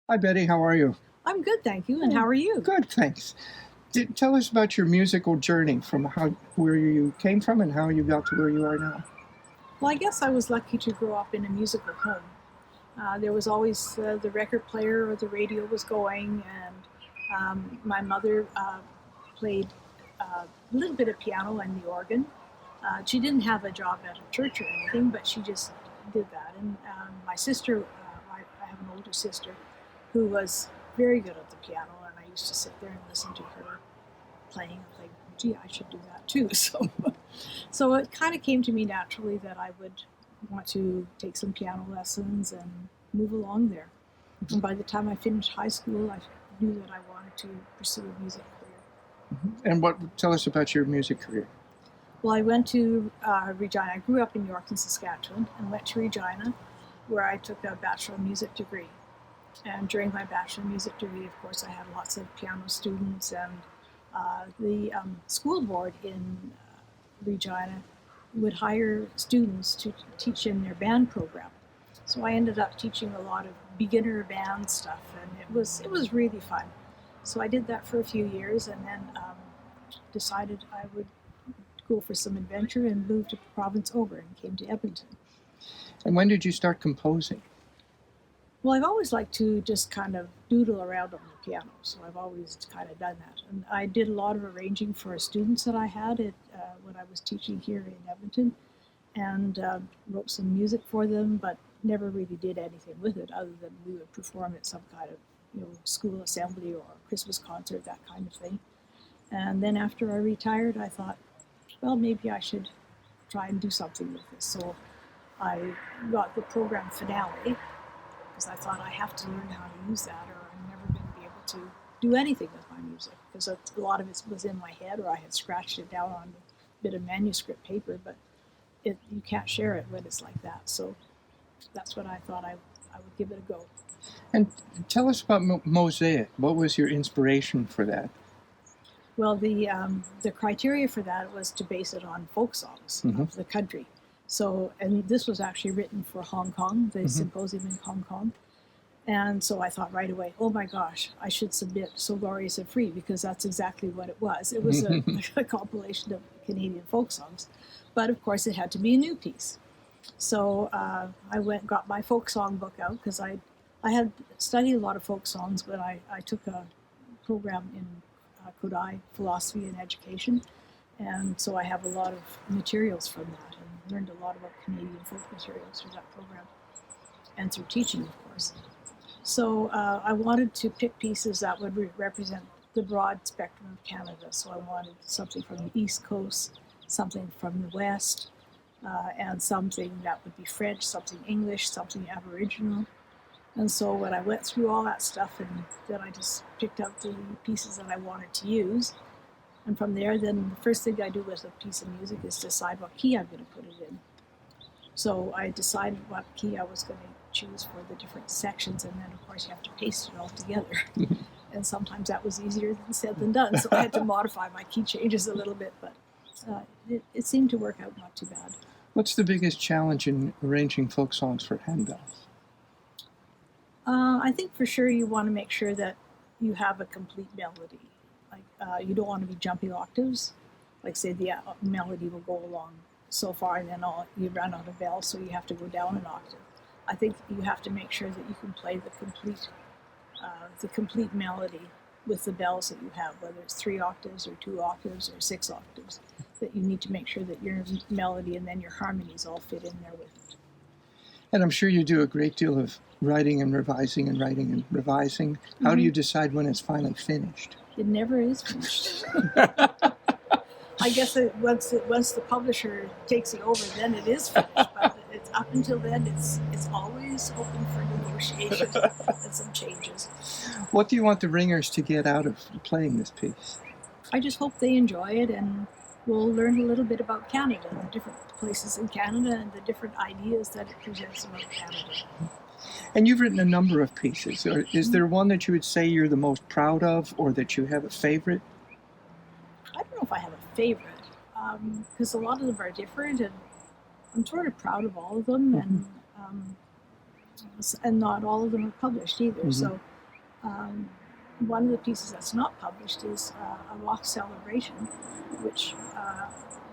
Hi, Betty. How are you? I'm good, thank you. And how are you? Good, thanks. Tell us about your musical journey from where you came from and how you got to where you are now. Well, I guess I was lucky to grow up in a musical home. There was always the record player or the radio was going, and my mother played a little bit of piano and the organ. She didn't have a job at a church or anything, but she just did that. And my sister, I have an older sister, who was very good at the piano, and I used to sit there and listen to her playing and think, gee, I should do that too. So it kind of came to me naturally that I would want to take some piano lessons and move along there. And by the time I finished high school, I knew that I wanted to pursue a music career. And tell us about your music career. Well, I went to Regina. I grew up in York and Saskatchewan and went to Regina, where I took a Bachelor of Music degree. And during my Bachelor of Music degree, of course, I had lots of piano students, and the school board in Regina would hire students to teach in their band program. So I ended up teaching a lot of beginner band stuff, and it was really fun. So I did that for a few years, and then decided I would go for some adventure and moved to the province over and came to Edmonton. And when did you start composing? Well, I've always liked to just kind of doodle around on the piano, so I've always kind of done that. And I did a lot of arranging for students that I had when I was teaching here in Edmonton, and wrote some music for them, but never really did anything with it other than we would perform at some kind of school assembly or Christmas concert, that kind of thing. And then after I retired, I thought, well, maybe I should try and do something with this. So I got the program finale, because I thought I have to learn how to use that or I'm never going to be able to do anything with my music, because a lot of it was in my head or I had scratched it down on a bit of manuscript paper, but you can't share it when it's like that. So that's what I thought I would give it a go. And tell us about Mosaic. What was your inspiration for that? Well, the criteria for that was to base it on folk songs of the country. So, and this was actually written for Hong Kong, the symposium in Hong Kong. And so I thought right away, oh my gosh, I should submit So Glorious and Free, because that's exactly what it was. It was a compilation of Canadian folk songs. But of course, it had to be a new piece. So I went and got my folk song book out, because I had studied a lot of folk songs, but I took a program in Kodai, Philosophy and Education. And so I have a lot of materials from that and learned a lot about Canadian folk materials through that program and through teaching, of course. So I wanted to pick pieces that would represent the broad spectrum of Canada. So I wanted something from the East Coast, something from the West, and something that would be French, something English, something Aboriginal. And so when I went through all that stuff, and then I just picked out the pieces that I wanted to use. And from there, then the first thing I do with a piece of music is decide what key I'm going to put it in. So I decided what key I was going to choose for the different sections, and then of course you have to paste it all together. And sometimes that was easier said than done, so I had to modify my key changes a little bit, but it seemed to work out not too bad. What's the biggest challenge in arranging folk songs for handbells? I think for sure you want to make sure that you have a complete melody. Like you don't want to be jumping octaves. Like say the melody will go along so far, and then you run out of bells, so you have to go down an octave. I think you have to make sure that you can play the complete melody with the bells that you have, whether it's 3 octaves or 2 octaves or 6 octaves. That you need to make sure that your melody and then your harmonies all fit in there with it. And I'm sure you do a great deal of writing and revising and writing and revising. How do you decide when it's finally finished? It never is finished. I guess once the publisher takes it over, then it is finished. But it's up until then, it's always open for negotiation and some changes. What do you want the ringers to get out of playing this piece? I just hope they enjoy it, and we'll learn a little bit about Canada, the different places in Canada, and the different ideas that it presents about Canada. And you've written a number of pieces. Is there one that you would say you're the most proud of, or that you have a favorite? I don't know if I have a favorite, because a lot of them are different, and I'm sort of proud of all of them, and not all of them are published either. So One of the pieces that's not published is a walk celebration, which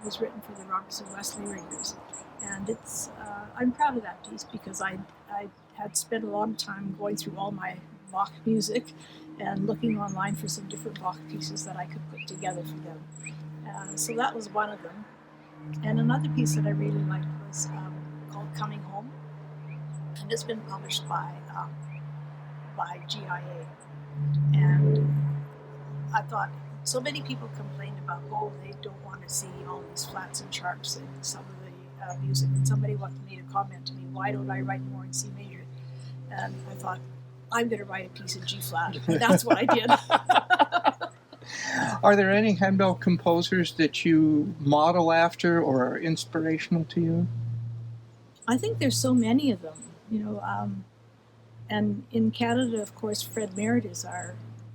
was written for the Robertson Wesley Ringers. And it's I'm proud of that piece because I had spent a lot of time going through all my Bach music and looking online for some different Bach pieces that I could put together for them. So that was one of them. And another piece that I really liked was called Coming Home. And it's been published by GIA. And I thought, so many people complained about, they don't want to see all these flats and sharps in some of the music. And somebody made a comment to me, why don't I write more in C major? And I thought, I'm going to write a piece in G flat. And that's what I did. Are there any handbell composers that you model after or are inspirational to you? I think there's so many of them, and in Canada, of course, Fred Merritt is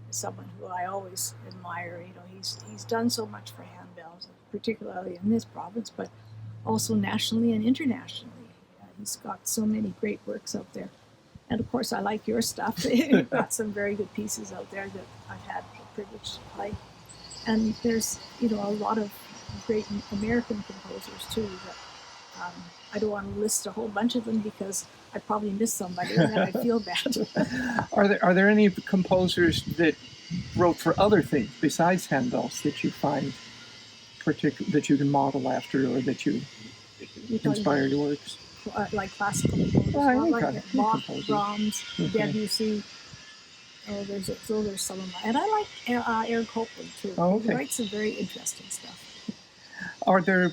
someone who I always admire. He's done so much for handbells, particularly in this province, but also nationally and internationally. He's got so many great works out there. And of course, I like your stuff. You've got some very good pieces out there that I've had the privilege to play. And there's, a lot of great American composers too. That I don't want to list a whole bunch of them because I probably missed somebody, and then I feel bad. Are there any composers that wrote for other things besides handbells that you find that you can model after, or that you inspire your works? Like classical composers, like Bach, Brahms, Debussy. Those are some of mine. And I like Aaron Copland too. He writes some very interesting stuff. Are there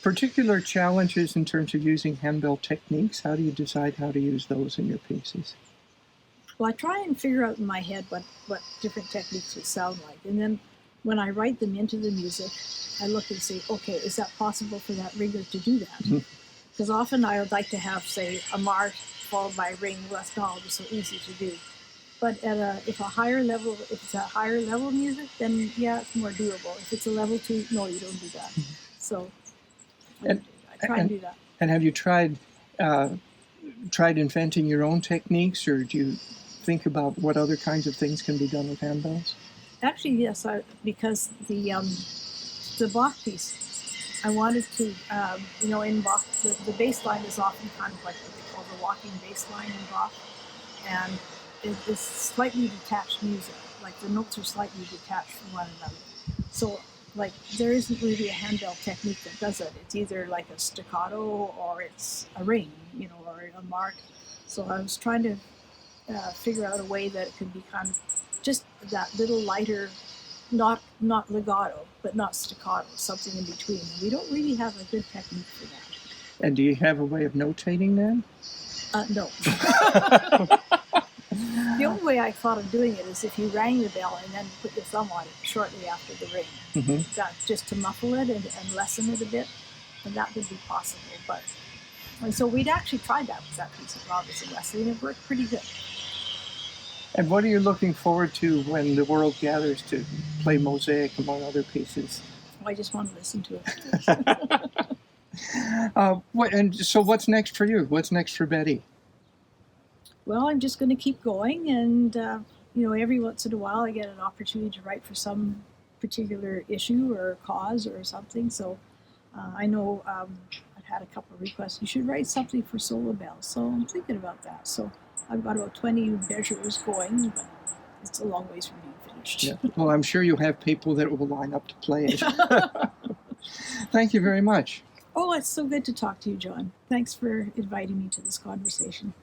particular challenges in terms of using handbell techniques? How do you decide how to use those in your pieces? Well, I try and figure out in my head what different techniques would sound like. And then when I write them into the music, I look and say, okay, is that possible for that ringer to do that? Because often I would like to have, say, a march followed by a ring. Well, that's not always so easy to do. But if it's a higher level music, then yeah, it's more doable. If it's a level 2, no, you don't do that. So I try and do that. And have you tried inventing your own techniques, or do you think about what other kinds of things can be done with handbells? Actually, yes, because the Bach piece, I wanted to, in Bach, the bass line is often kind of like what they call the walking bass line in Bach, and it's slightly detached music, like the notes are slightly detached from one another. So, like, there isn't really a handbell technique that does it. It's either like a staccato or it's a ring, or a mark. So I was trying to figure out a way that it could be kind of just that little lighter, not legato, but not staccato, something in between. We don't really have a good technique for that. And do you have a way of notating that? No. The only way I thought of doing it is if you rang the bell and then put your thumb on it shortly after the ring. Mm-hmm. That just to muffle it and lessen it a bit, and that would be possible. And so we'd actually tried that with that piece of Robertson Wesley, and it worked pretty good. And what are you looking forward to when the world gathers to play Mosaic among other pieces? I just want to listen to it. So what's next for you? What's next for Betty? Well, I'm just going to keep going, and every once in a while I get an opportunity to write for some particular issue or cause or something. So I know I've had a couple of requests. You should write something for solo bells. So I'm thinking about that. So I've got about 20 measures going, but it's a long ways from being finished. Yeah. Well, I'm sure you'll have people that will line up to play it. Thank you very much. Oh, it's so good to talk to you, John. Thanks for inviting me to this conversation.